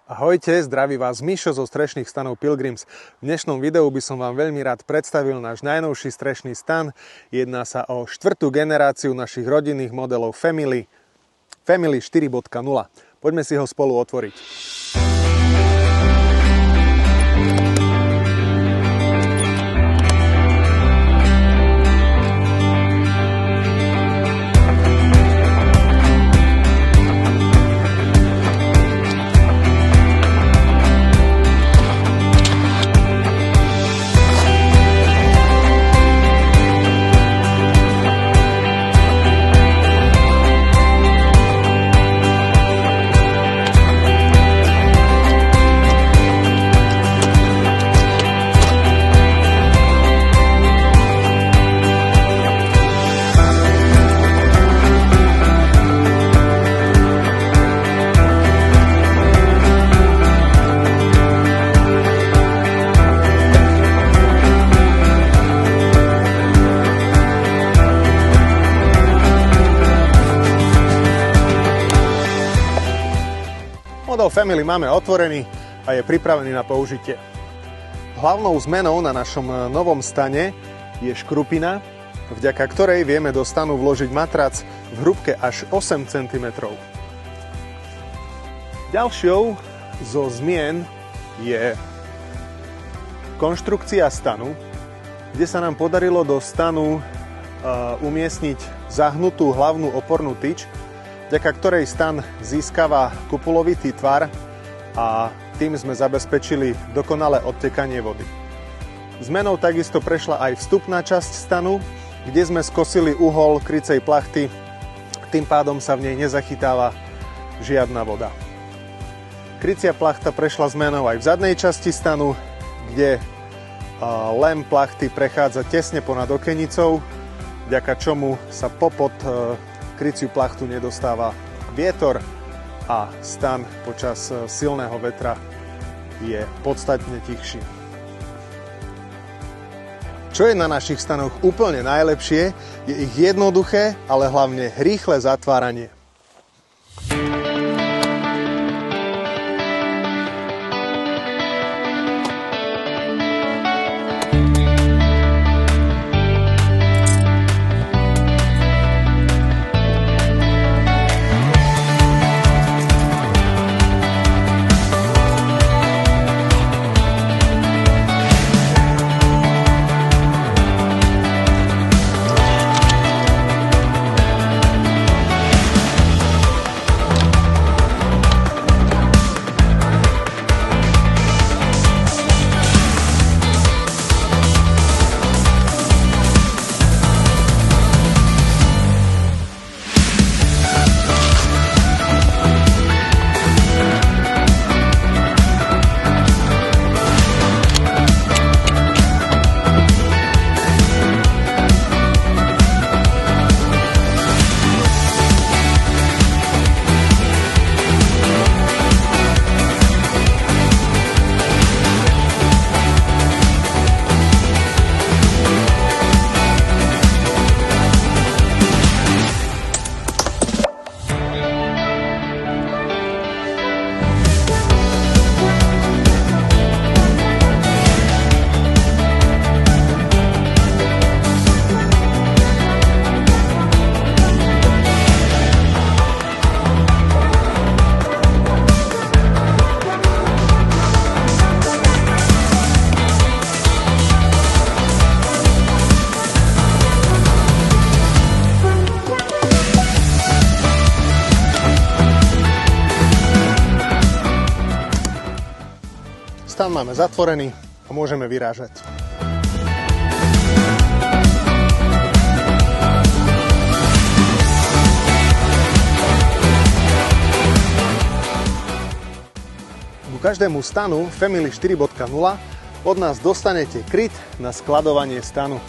Ahojte, zdraví vás Mišo zo strešných stanov Pilgrims. V dnešnom videu by som vám veľmi rád predstavil náš najnovší strešný stan. Jedná sa o 4. generáciu našich rodinných modelov Family 4.0. Poďme si ho spolu otvoriť. Model Family máme otvorený a je pripravený na použitie. Hlavnou zmenou na našom novom stane je škrupina, vďaka ktorej vieme do stanu vložiť matrac v hrúbke až 8 cm. Ďalšou zo zmien je konštrukcia stanu, kde sa nám podarilo do stanu umiestniť zahnutú hlavnú opornú tyč, vďaka ktorej stan získava kupulovitý tvar a tým sme zabezpečili dokonalé odtekanie vody. Zmenou takisto prešla aj vstupná časť stanu, kde sme skosili uhol krycej plachty, tým pádom sa v nej nezachytáva žiadna voda. Krycia plachta prešla zmenou aj v zadnej časti stanu, kde lem plachty prechádza tesne ponad okenicou, vďaka čomu sa popod kryciu plachtu nedostáva vietor a stan počas silného vetra je podstatne tichší. Čo je na našich stanoch úplne najlepšie, je ich jednoduché, ale hlavne rýchle zatváranie. Stan máme zatvorený a môžeme vyrážať. Ku každému stanu Family 4.0 od nás dostanete kryt na skladovanie stanu.